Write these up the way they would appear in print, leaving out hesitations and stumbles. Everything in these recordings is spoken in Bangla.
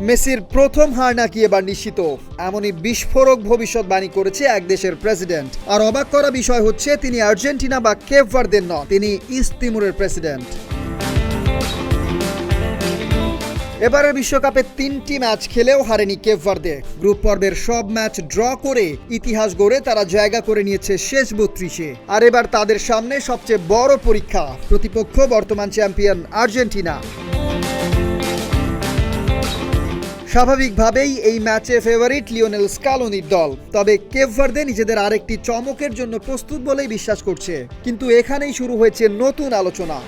মেসির প্রথম হার নাকি এবার নিশ্চিত, এমনই বিস্ফোরক ভবিষ্যৎবাণী করেছে এক দেশের প্রেসিডেন্ট। আর অবাক করা বিষয় হচ্ছে তিনি আর্জেন্টিনা বা কেপ ভার্দের নন, তিনি ইস্ট তিমুরের প্রেসিডেন্ট। এবারের বিশ্বকাপে 3টি ম্যাচ খেলেও হারেনি কেপ ভার্দে। গ্রুপ পর্বের সব ম্যাচ ড্র করে ইতিহাস গড়ে তারা জায়গা করে নিয়েছে শেষ 32-এ। আর এবার তাদের সামনে সবচেয়ে বড় পরীক্ষা, প্রতিপক্ষ বর্তমান চ্যাম্পিয়ন আর্জেন্টিনা। স্বাভাবিকভাবেই এই ম্যাচে ফেভারিট লিওনেল স্কালোনির দল। তবে কেপ ভার্দে নিজেদের আরেকটি চমকের জন্য প্রস্তুত বলেই বিশ্বাস করছে। কিন্তু এখানেই শুরু হয়েছে নতুন আলোচনা।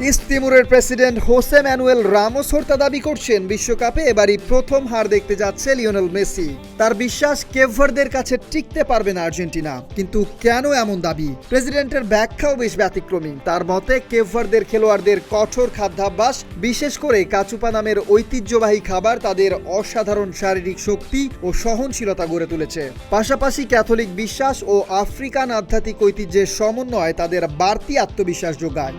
ইস্ট তিমুরের president Jose Manuel Ramos Horta দাবি করছেন বিশ্বকাপে এবারই প্রথম হার দেখতে যাচ্ছে লিওনেল মেসি। তার বিশ্বাস কেপ ভার্দের কাছে টিকতে পারবে না আর্জেন্টিনা। কিন্তু কেন এমন দাবি? প্রেসিডেন্টের ব্যাখ্যাও বেশ ব্যতিক্রমী। তার মতে কেপ ভার্দের খেলোয়াড়দের কঠোর খাদ্যাভ্যাস, বিশেষ করে কাচুপা নামের ঐতিহ্যবাহী খাবার তাদের অসাধারণ শারীরিক শক্তি ও সহনশীলতা গড়ে তুলেছে। পাশাপাশি ক্যাথলিক বিশ্বাস ও আফ্রিকান আধ্যাত্মিক ঐতিহ্যের সমন্বয় তাদের বাড়তি আত্মবিশ্বাস যোগায়।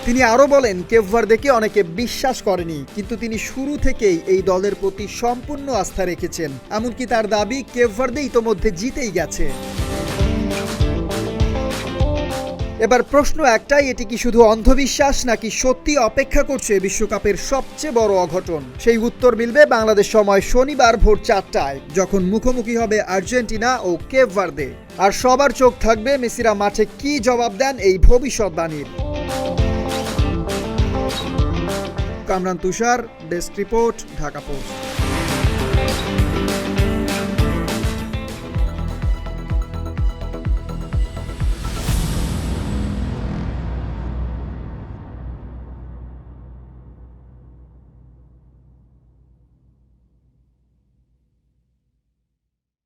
তিনি আরও বলেন, কেপ ভার্দেকে অনেকে বিশ্বাস করেনি, কিন্তু তিনি শুরু থেকেই এই দলের প্রতি সম্পূর্ণ আস্থা রেখেছেন। এমনকি তার দাবি কেপ ভার্দে ইতোমধ্যে জিতেই গেছে। এবার প্রশ্ন একটাই, এটি কি শুধু অন্ধবিশ্বাস নাকি সত্যি অপেক্ষা করছে বিশ্বকাপের সবচেয়ে বড় অঘটন? সেই উত্তর মিলবে বাংলাদেশ সময় শনিবার ভোর 4টায়, যখন মুখোমুখি হবে আর্জেন্টিনা ও কেপ ভার্দে। আর সবার চোখ থাকবে মেসিরা মাঠে কি জবাব দেন এই ভবিষ্যৎবাণীর। কামরান তুষার, ডেস্ক রিপোর্ট, ঢাকা পোস্ট।